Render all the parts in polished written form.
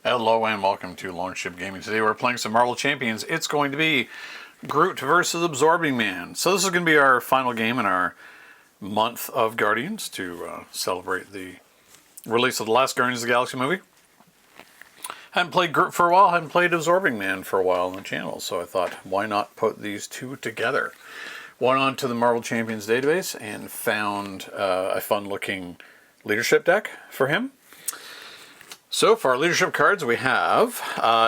Hello and welcome to Longship Gaming. Today we're playing some Marvel Champions. It's going to be Groot versus Absorbing Man. So this is going to be our final game in our month of Guardians to celebrate the release of the last Guardians of the Galaxy movie. Hadn't played Groot for a while, hadn't played Absorbing Man for a while on the channel, so I thought, why not put these two together? Went on to the Marvel Champions database and found a fun-looking leadership deck for him. So for our leadership cards we have,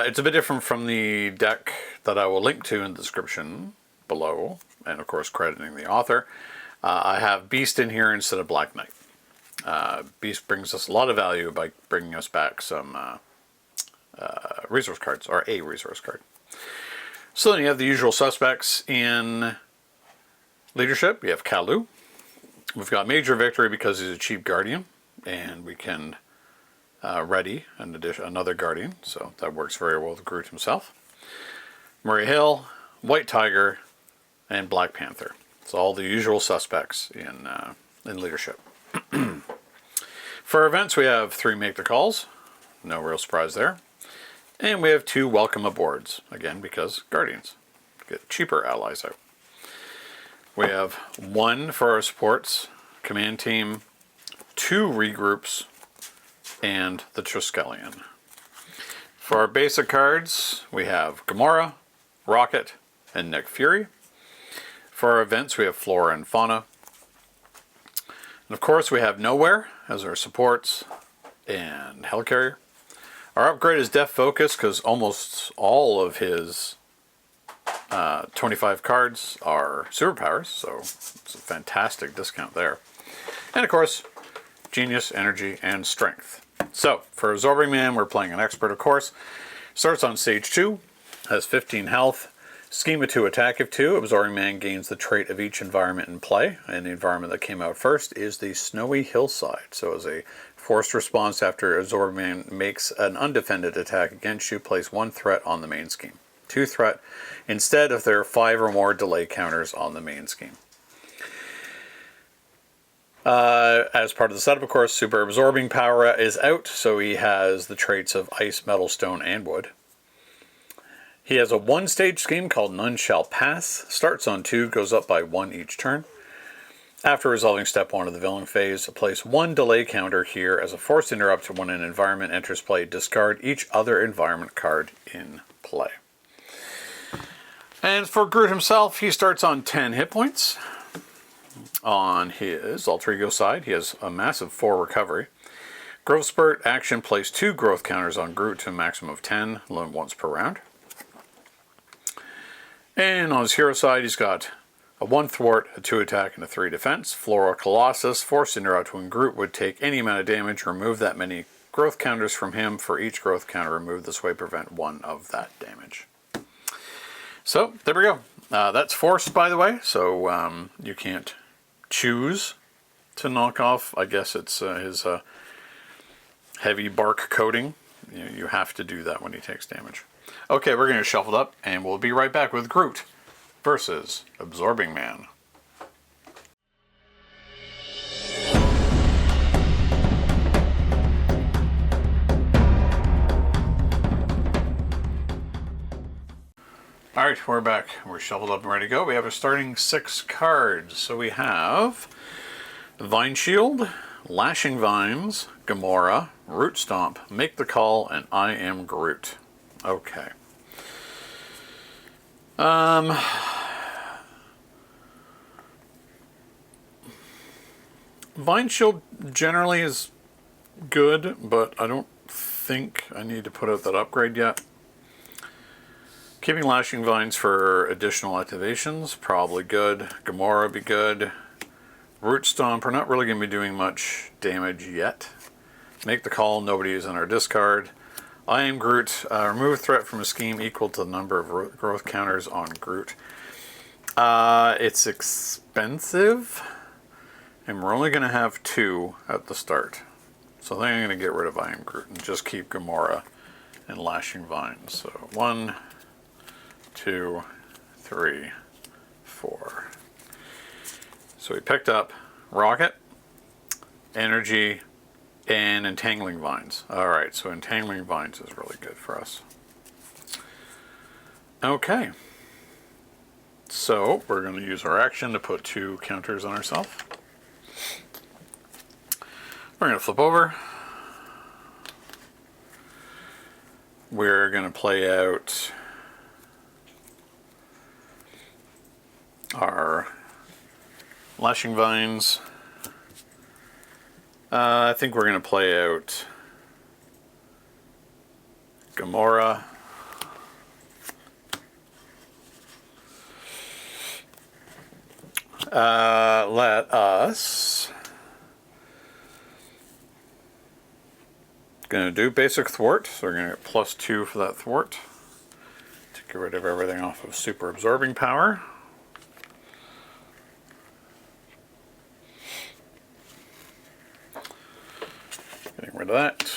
it's a bit different from the deck that I will link to in the description below, and of course crediting the author. I have Beast in here instead of Black Knight. Beast brings us a lot of value by bringing us back some resource cards, or a resource card. So then you have the usual suspects in leadership. We have Kalu. We've got Major Victory because he's a cheap Guardian, and we can ready another Guardian, so that works very well with Groot himself. Murray Hill, White Tiger, and Black Panther. It's all the usual suspects in leadership. For events, we have 3 Make the Calls. No real surprise there. And we have 2 Welcome Aboards. Again, because Guardians. Get cheaper allies out. We have 1 for our supports. Command Team. 2 Regroups. And the Triskelion. For our basic cards, we have Gamora, Rocket, and Nick Fury. For our events, we have Flora and Fauna. And of course, we have Nowhere as our supports, and Helicarrier. Our upgrade is Def Focus, because almost all of his 25 cards are superpowers, so it's a fantastic discount there. And of course, Genius, Energy, and Strength. So, for Absorbing Man, we're playing an expert, of course. Starts on stage 2, has 15 health, schema 2 attack of 2. Absorbing Man gains the trait of each environment in play, and the environment that came out first is the Snowy Hillside. So as a forced response after Absorbing Man makes an undefended attack against you, place 1 threat on the main scheme. 2 threat, instead if there are 5 or more delay counters on the main scheme. As part of the setup, of course, Super Absorbing Power is out, so he has the traits of Ice, Metal, Stone, and Wood. He has a 1-stage scheme called None Shall Pass. Starts on 2, goes up by 1 each turn. After resolving step 1 of the villain phase, place 1 delay counter here as a forced interrupt when an environment enters play. Discard each other environment card in play. And for Groot himself, he starts on 10 hit points. On his alter ego side, he has a massive 4 recovery. Growth Spurt action, place 2 growth counters on Groot to a maximum of 10, loan once per round. And on his hero side, he's got a 1 thwart, a 2 attack, and a 3 defense. Flora Colossus, forced interrupt when Groot would take any amount of damage, remove that many growth counters from him. For each growth counter removed, this way prevent 1 of that damage. So, there we go. That's forced, by the way, so you can't choose to knock off, I guess it's his heavy bark coating. You have to do that when he takes damage. Okay, we're going to shuffle it up, and we'll be right back with Groot versus Absorbing Man. Alright, we're back. We're shuffled up and ready to go. We have a starting 6 cards. So we have Vine Shield, Lashing Vines, Gamora, Root Stomp, Make the Call, and I Am Groot. Okay. Vine Shield generally is good, but I don't think I need to put out that upgrade yet. Keeping Lashing Vines for additional activations, probably good. Gamora would be good. Root Stomp, we're not really going to be doing much damage yet. Make the Call, nobody is in our discard. I Am Groot, remove threat from a scheme equal to the number of growth counters on Groot. It's expensive, and we're only going to have 2 at the start. So I think I'm going to get rid of I Am Groot and just keep Gamora and Lashing Vines. So 1, 2, 3, 4. So we picked up Rocket, Energy, and Entangling Vines. Alright, so Entangling Vines is really good for us. Okay. So we're going to use our action to put 2 counters on ourselves. We're going to flip over. We're going to play out our Lashing Vines. I think we're going to play out Gamora. Let us... Going to do basic thwart, so we're going to get +2 for that thwart to get rid of everything off of super absorbing power. Getting rid of that.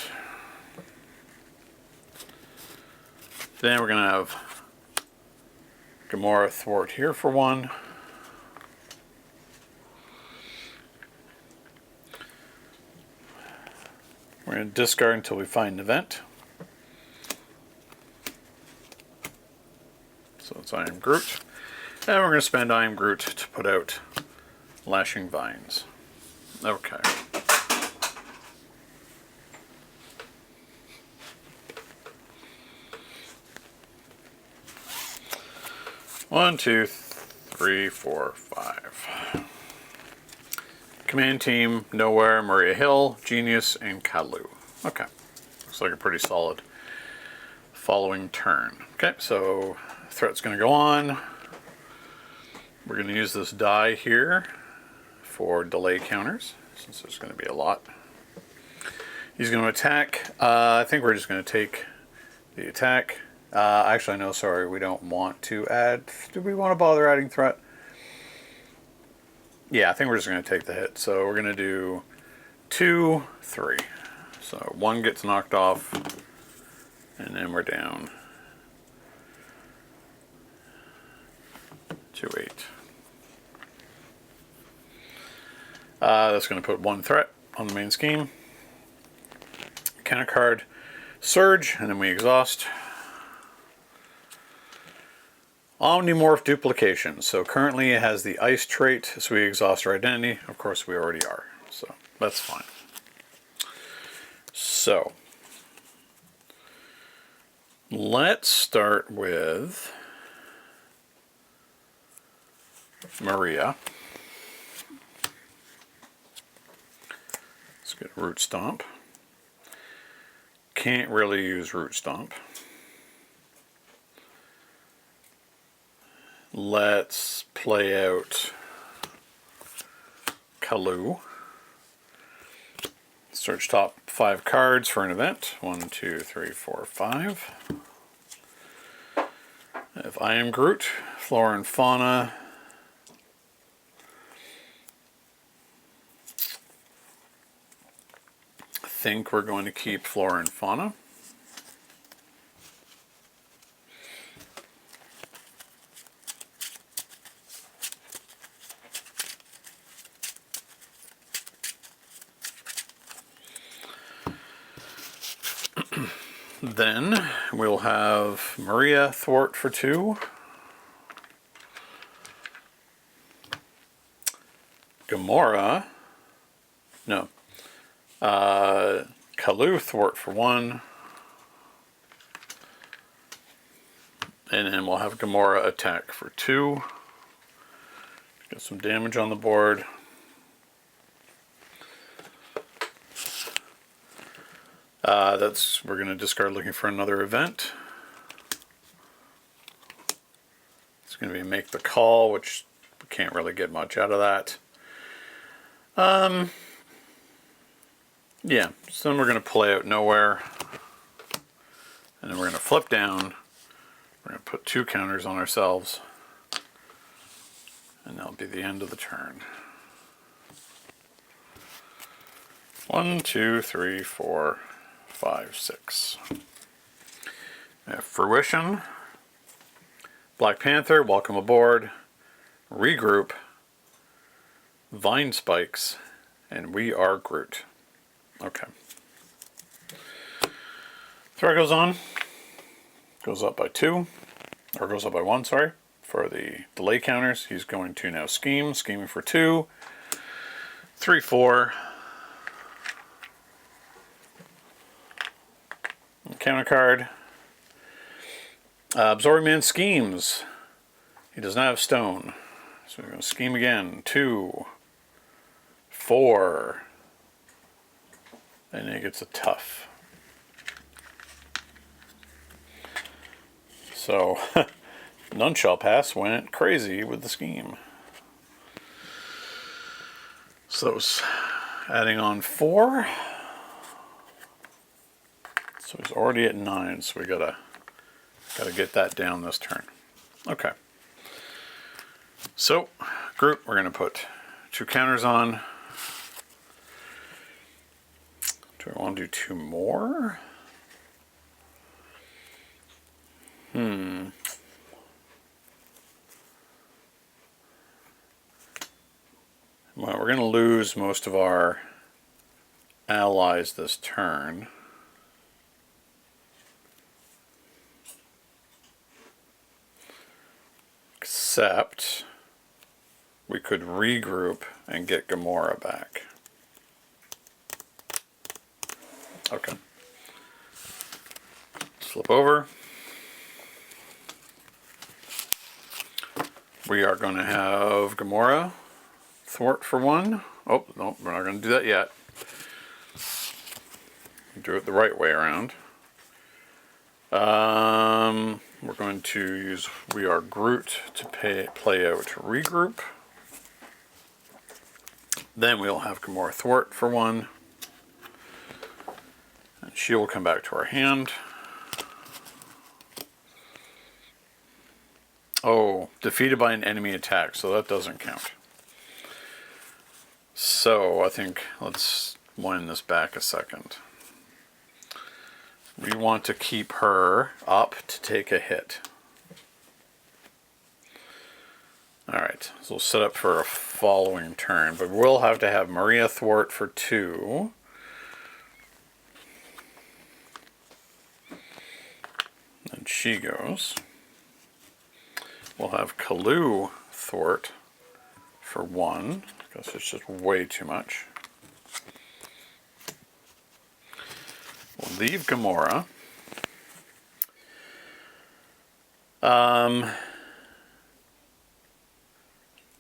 Then we're going to have Gamora thwart here for 1. We're going to discard until we find an event. So it's I am Groot. And we're going to spend I am Groot to put out Lashing Vines. Okay. One, two, three, four, 5. Command team, Nowhere, Maria Hill, Genius, and Kalu. Okay. Looks like a pretty solid following turn. Okay, so threat's going to go on. We're going to use this die here for delay counters, since there's going to be a lot. He's going to attack. I think we're just going to take the attack. Actually, no, sorry, we don't want to add. Do we want to bother adding threat? Yeah, I think we're just going to take the hit. So we're going to do 2, 3. So 1 gets knocked off, and then we're down to 8. That's going to put 1 threat on the main scheme. Counter card, Surge, and then we exhaust. Omnimorph Duplication. So currently it has the ice trait, so we exhaust our identity. Of course we already are, so that's fine. So let's start with Maria. Let's get Root Stomp. Can't really use Root Stomp. Let's play out Kalu. Search top 5 cards for an event. 1, 2, 3, 4, 5. If I am Groot, Flora and Fauna. I think we're going to keep Flora and Fauna. Then we'll have Maria thwart for 2. Gamora. No. Kalu thwart for 1. And then we'll have Gamora attack for 2. Get some damage on the board. We're going to discard looking for another event. It's going to be Make the Call, which we can't really get much out of that. Yeah, so then we're going to play out Nowhere. And then we're going to flip down. We're going to put 2 counters on ourselves. And that'll be the end of the turn. 1, 2, 3, 4, 5, 6. We have Fruition. Black Panther, welcome aboard. Regroup. Vine Spikes. And we are Groot. Okay. Threat goes on. Goes up by 2. Or goes up by 1, sorry. For the delay counters, he's going to now scheme. Scheming for 2. 3, 4. Counter card. Absorbing Man schemes. He does not have stone. So we're going to scheme again. 2, 4. And he gets a tough. So, None Shall Pass went crazy with the scheme. So it's adding on 4. So he's already at 9, so we gotta get that down this turn. Okay. So, Groot, we're gonna put 2 counters on. Do I want to do 2 more? Well, we're going to lose most of our allies this turn. Except we could regroup and get Gamora back. Okay. Flip over. We are going to have Gamora thwart for 1. Oh, no, we're not going to do that yet. Do it the right way around. We're going to use We Are Groot to play out regroup. Then we'll have Gamora thwart for 1. And she will come back to our hand. Oh, defeated by an enemy attack, so that doesn't count. So I think let's wind this back a second. We want to keep her up to take a hit. Alright, so we'll set up for a following turn, but we'll have to have Maria thwart for 2. And she goes. We'll have Kalu thwart for 1, because it's just way too much. We'll leave Gamora. I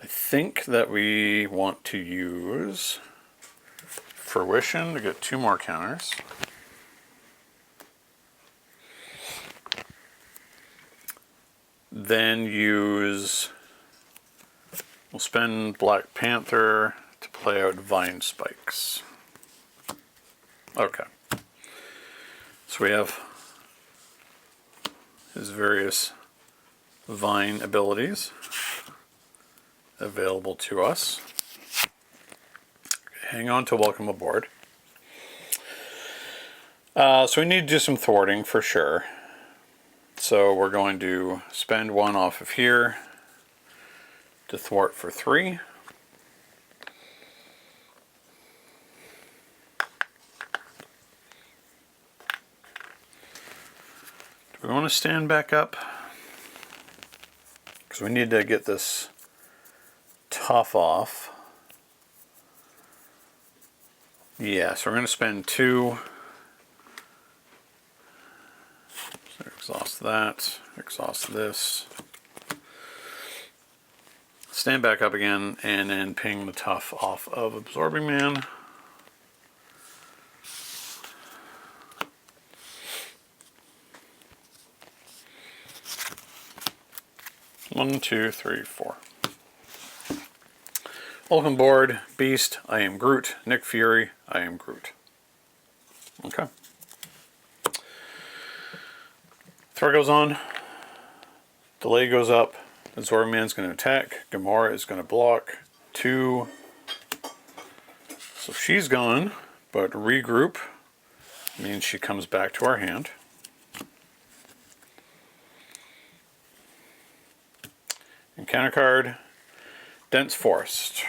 think that we want to use Fruition to get 2 more counters. Then we'll spend Black Panther to play out Vine Spikes. Okay. So we have his various Vine abilities available to us. Hang on to Welcome Aboard. So we need to do some thwarting for sure. So we're going to spend 1 off of here to thwart for 3. Do we want to stand back up? Because we need to get this tough off. Yeah, so we're going to spend 2. So exhaust that, exhaust this. Stand back up again, and then ping the tough off of Absorbing Man. One, 2, 3, 4. Welcome aboard, Beast. I am Groot. Nick Fury. I am Groot. Okay. Threat goes on. Delay goes up. Absorbing Man's going to attack. Gamora is going to block. 2. So she's gone, but regroup means she comes back to our hand. And counter card, Dense Forest.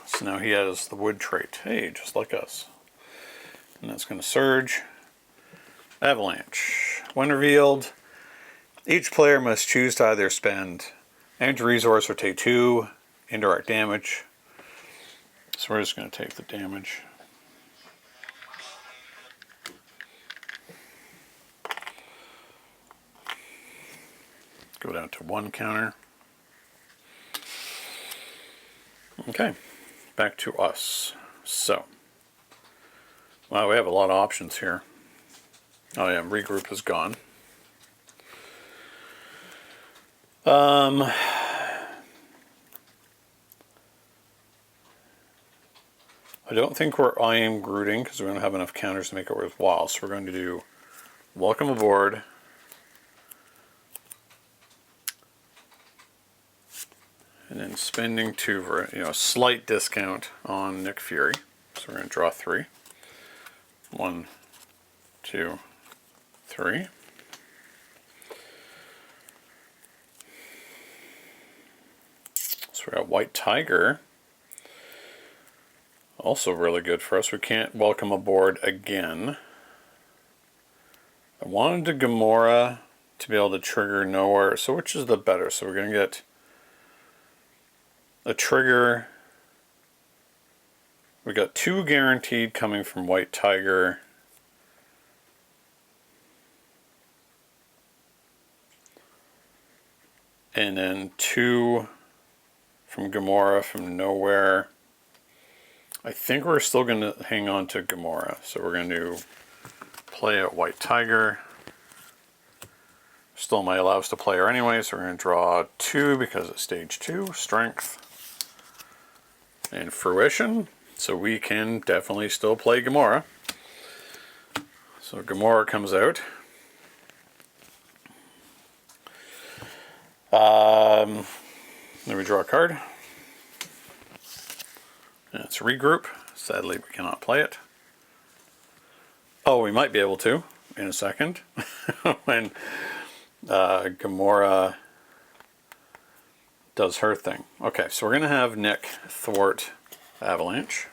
So now he has the wood trait. Hey, just like us. And that's going to surge. Avalanche. When revealed, each player must choose to either spend energy resource or take 2 indirect damage. So we're just going to take the damage. Go down to 1 counter. Okay, back to us. So, wow, we have a lot of options here. Oh yeah, regroup is gone. I don't think I am Grooting because we don't have enough counters to make it worthwhile. So we're going to do welcome aboard. And then spending 2 for, a slight discount on Nick Fury. So we're going to draw 3. 1, 2, 3. So we got White Tiger. Also really good for us. We can't welcome aboard again. I wanted the Gamora to be able to trigger nowhere. So which is the better? So we're going to get a trigger. We got 2 guaranteed coming from White Tiger. And then 2 from Gamora from nowhere. I think we're still going to hang on to Gamora. So we're going to play at White Tiger. Still might allow us to play her anyway, so we're going to draw 2 because it's stage 2, strength. And fruition, so we can definitely still play Gamora. So Gamora comes out. Then we draw a card. And it's regroup. Sadly, we cannot play it. Oh, we might be able to in a second when Gamora does her thing. Okay, so we're going to have Nick thwart Avalanche.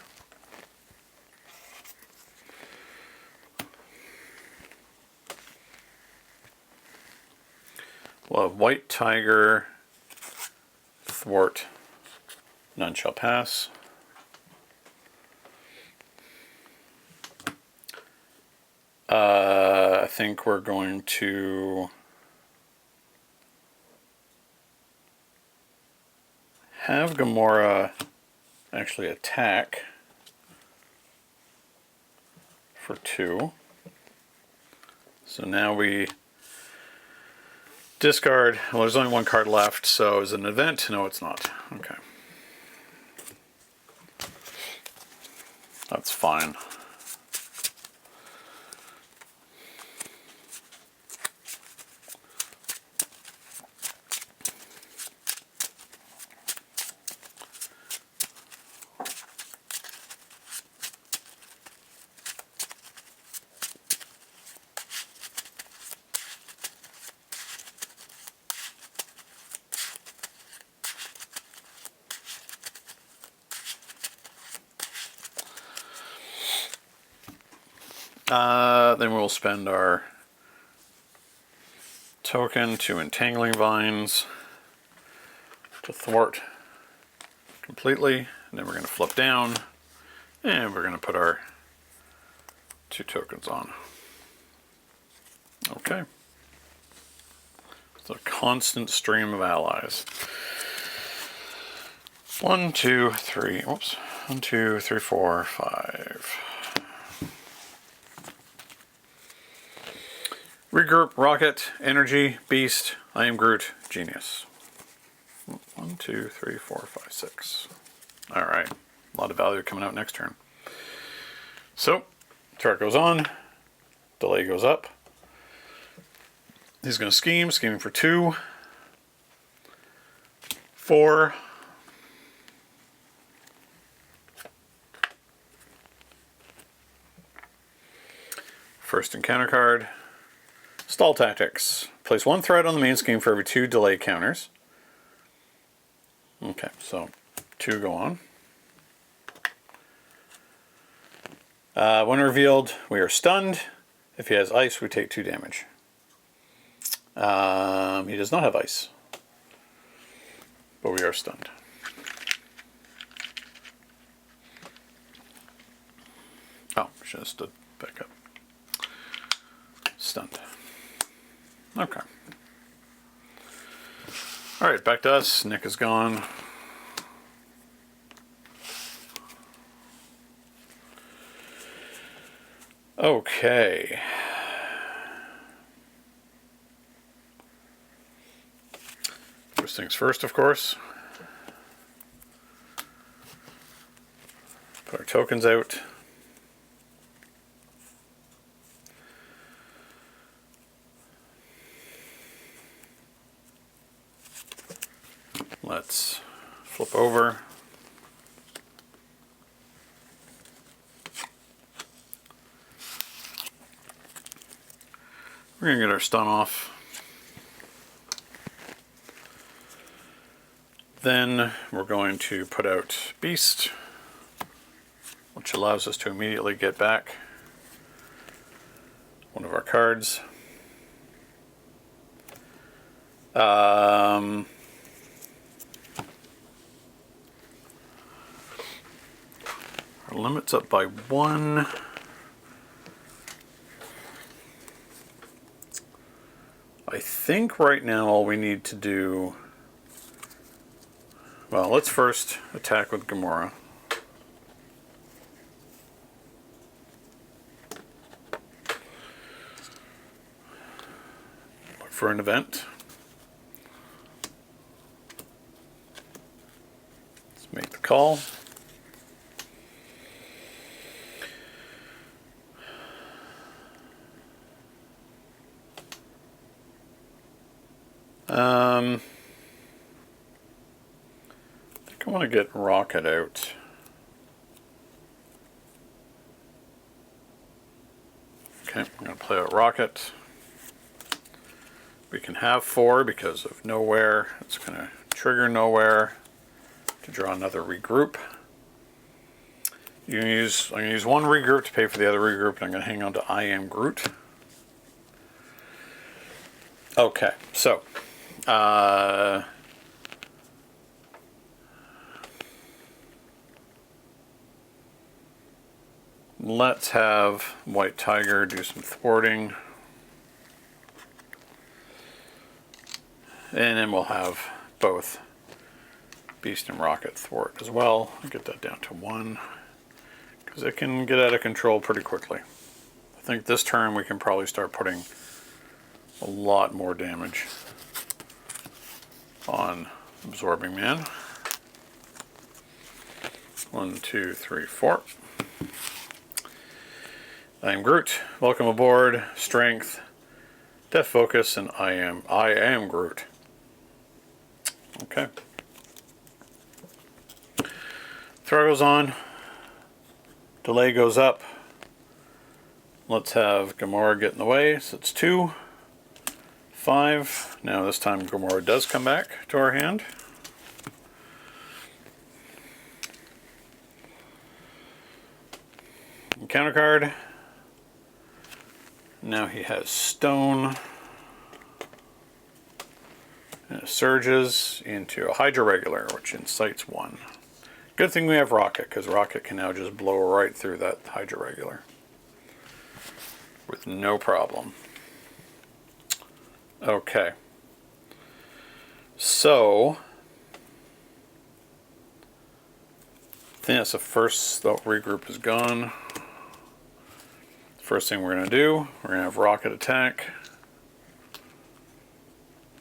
We'll have White Tiger thwart None Shall Pass. I think we're going to have Gamora actually attack for 2. So now we discard. Well, there's only 1 card left, so is it an event? No, it's not. Okay. That's fine. Then we'll spend our token to Entangling Vines to thwart completely. And then we're going to flip down and we're going to put our 2 tokens on. Okay. It's a constant stream of allies. 1, 2, 3. Whoops. 1, 2, 3, 4, 5. Regroup, Rocket, Energy, Beast, I am Groot, Genius. 1, 2, 3, 4, 5, 6. Alright, a lot of value coming out next turn. So, turret goes on, delay goes up. He's going to scheming for 2, 4. First encounter card. Stall Tactics. Place 1 threat on the main scheme for every 2 delay counters. Okay, so 2 go on. When revealed, we are stunned. If he has ice, we take 2 damage. He does not have ice, but we are stunned. Oh, should have stood back up. Stunned. Okay. Alright, back to us. Nick is gone. Okay. First things first, of course. Put our tokens out. Let's flip over. We're going to get our stun off. Then we're going to put out Beast, which allows us to immediately get back one of our cards. Our limit's up by 1. I think right now all we need to do... Well, let's first attack with Gamora. Look for an event. Let's make the call. I think I want to get Rocket out. Okay, I'm going to play out Rocket. We can have 4 because of Nowhere. It's going to trigger Nowhere to draw another regroup. I'm going to use 1 regroup to pay for the other regroup, and I'm going to hang on to I Am Groot. Okay, so let's have White Tiger do some thwarting. And then we'll have both Beast and Rocket thwart as well. I'll get that down to 1, because it can get out of control pretty quickly. I think this turn we can probably start putting a lot more damage on Absorbing Man. 1, 2, 3, 4. I am Groot. Welcome aboard. Strength, Death Focus, and I am Groot. Okay. Throw goes on. Delay goes up. Let's have Gamora get in the way. So it's 2, 5. Now this time Gamora does come back to our hand. Counter card. Now he has Stone. And it surges into a Hydra Regular, which incites 1. Good thing we have Rocket, because Rocket can now just blow right through that Hydra Regular with no problem. Okay. So, I think that's the first, the regroup is gone. First thing we're going to do, we're going to have Rocket attack.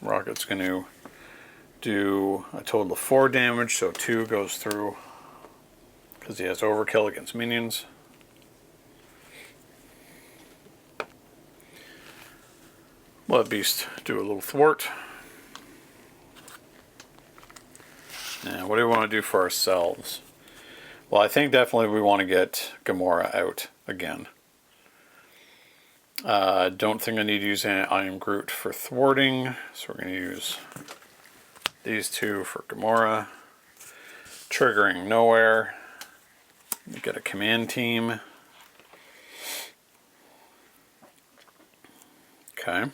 Rocket's going to do a total of 4 damage, so 2 goes through because he has overkill against minions. Let Beast do a little thwart. Now, what do we want to do for ourselves? Well, I think definitely we want to get Gamora out again. Don't think I need to use I Am Groot for thwarting, so we're going to use these 2 for Gamora. Triggering Nowhere. Get a command team. Okay.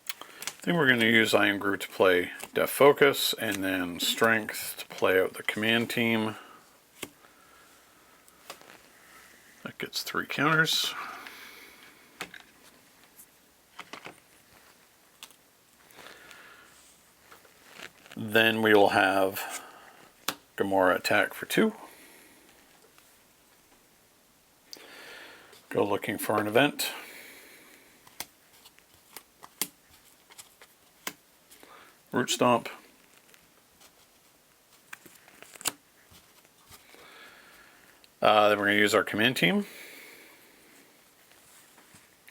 I think we're going to use I Am Groot to play Def Focus, and then Strength to play out the command team. That gets 3 counters. Then we will have Gamora attack for 2. Go looking for an event. Root Stomp. Then we're going to use our command team.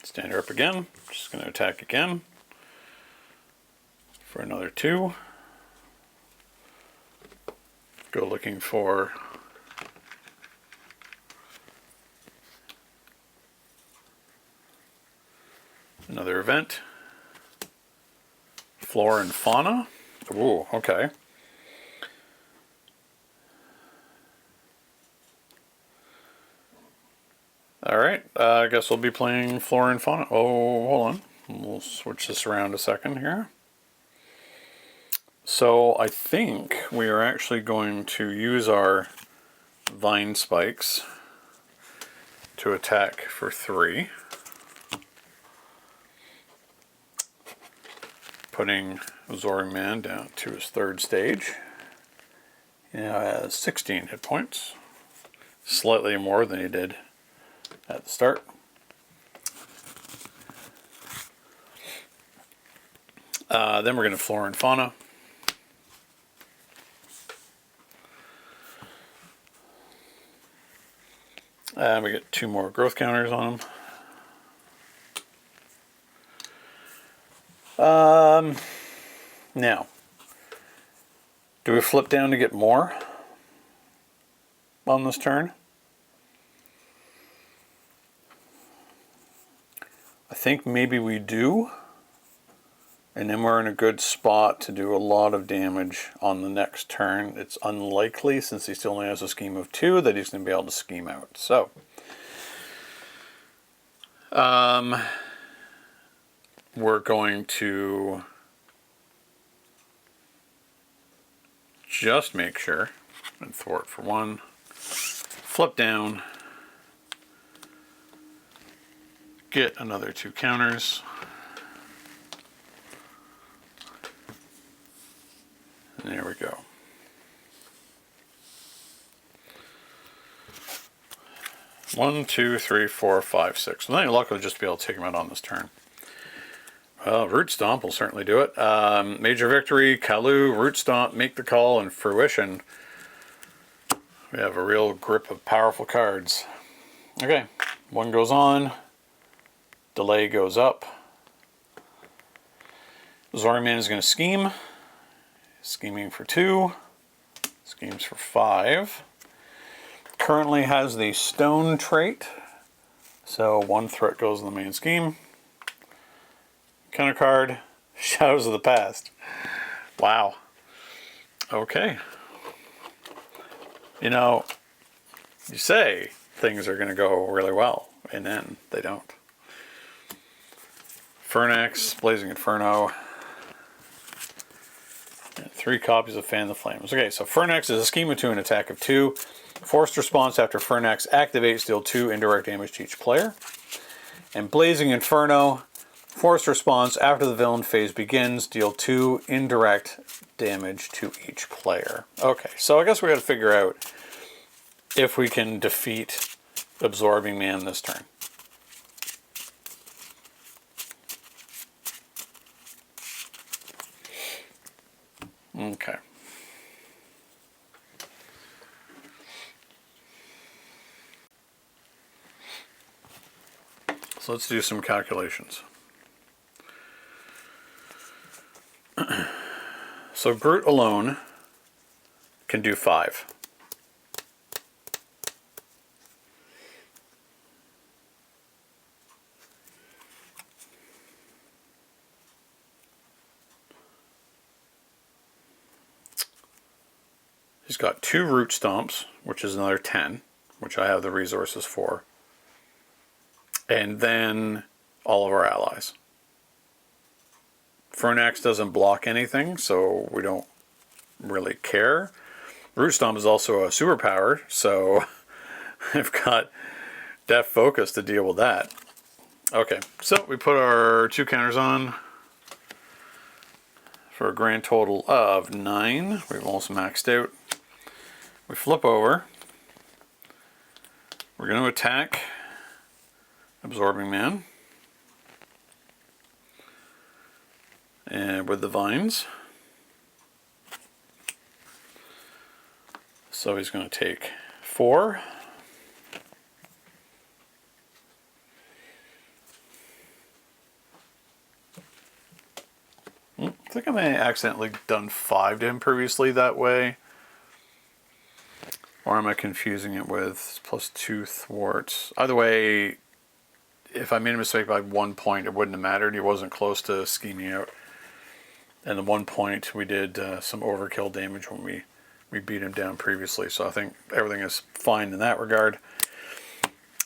Stand her up again. Just going to attack again for another 2. Go looking for another event. Flora and Fauna. Ooh, okay. Alright, I guess we'll be playing Flora and Fauna. Oh, hold on. We'll switch this around a second here. So I think we are actually going to use our Vine Spikes to attack for 3. Putting Absorbing Man down to his 3rd stage. He now has 16 hit points. Slightly more than he did at the start. Then we're going to Flora and Fauna. And we get 2 more growth counters on them. Now, do we flip down to get more on this turn? I think maybe we do, and then we're in a good spot to do a lot of damage on the next turn. It's unlikely, since he still only has a scheme of 2, that he's going to be able to scheme out. So, we're going to just make sure and thwart for 1, flip down, get another 2 counters, and there we go. One, 2, 3, 4, 5, 6. Well, then you're lucky to just be able to take him out on this turn. Well, Root Stomp will certainly do it. Major Victory, Kalu, Root Stomp, Make the Call, and Fruition. We have a real grip of powerful cards. Okay, 1 goes on. Delay goes up. Zorman is going to scheme. Scheming for 2. Schemes for 5. Currently has the Stone trait. So 1 threat goes in the main scheme. Counter card, Shadows of the Past. Wow. Okay. You know, you say things are going to go really well, and then they don't. Fernax, Blazing Inferno. And 3 copies of Fan the Flames. Okay, so Fernax is a scheme of 2 and attack of 2. Forced response after Fernax activates, deal 2 indirect damage to each player. And Blazing Inferno, forced response after the villain phase begins, deal 2 indirect damage to each player. Okay, so I guess we got to figure out if we can defeat Absorbing Man this turn. Okay. So let's do some calculations. So Groot alone can do 5. He's got 2 Root Stomps, which is another 10. which I have the resources for, and then all of our allies. Fernax doesn't block anything, so we don't really care. Root Stomp is also a superpower, so I've got Def Focus to deal with that. Okay, so we put our 2 counters on for a grand total of 9. We've almost maxed out. We flip over. We're going to attack Absorbing Man. And with the vines. So he's going to take 4. I think I may have accidentally done 5 to him previously that way. Or am I confusing it with +2 thwarts? Either way, if I made a mistake by 1 point, it wouldn't have mattered. He wasn't close to scheming out. And at 1 point, we did some overkill damage when we beat him down previously. So I think everything is fine in that regard.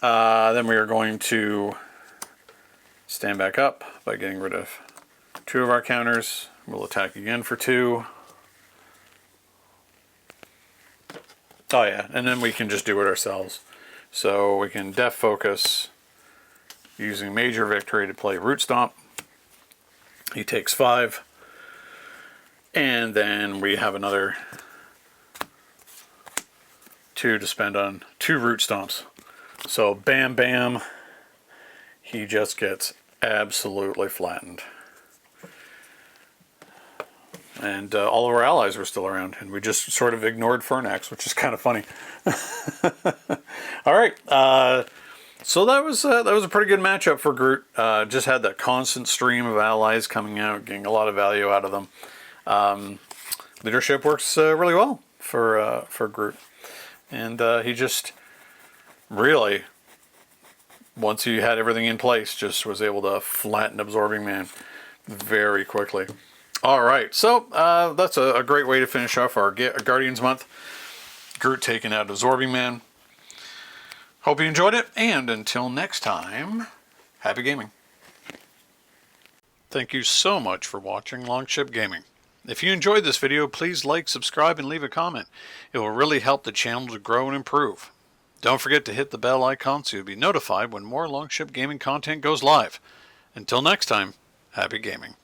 Then we are going to stand back up by getting rid of 2 of our counters. We'll attack again for 2. Oh yeah, and then we can just do it ourselves. So we can Def Focus using Major Victory to play Root Stomp. He takes 5. And then we have another 2 to spend on 2 Root Stomps. So bam bam, he just gets absolutely flattened. And all of our allies were still around, and we just sort of ignored Fernax, which is kind of funny. All right, so that was a pretty good matchup for Groot. Just had that constant stream of allies coming out, getting a lot of value out of them. Leadership works really well for Groot, and he just really, once he had everything in place, just was able to flatten Absorbing Man very quickly. All right, so that's a great way to finish off our Guardians month. Groot taking out Absorbing Man. Hope you enjoyed it, and until next time, happy gaming. Thank you so much for watching Longship Gaming. If you enjoyed this video, please like, subscribe, and leave a comment. It will really help the channel to grow and improve. Don't forget to hit the bell icon so you'll be notified when more Longship Gaming content goes live. Until next time, happy gaming.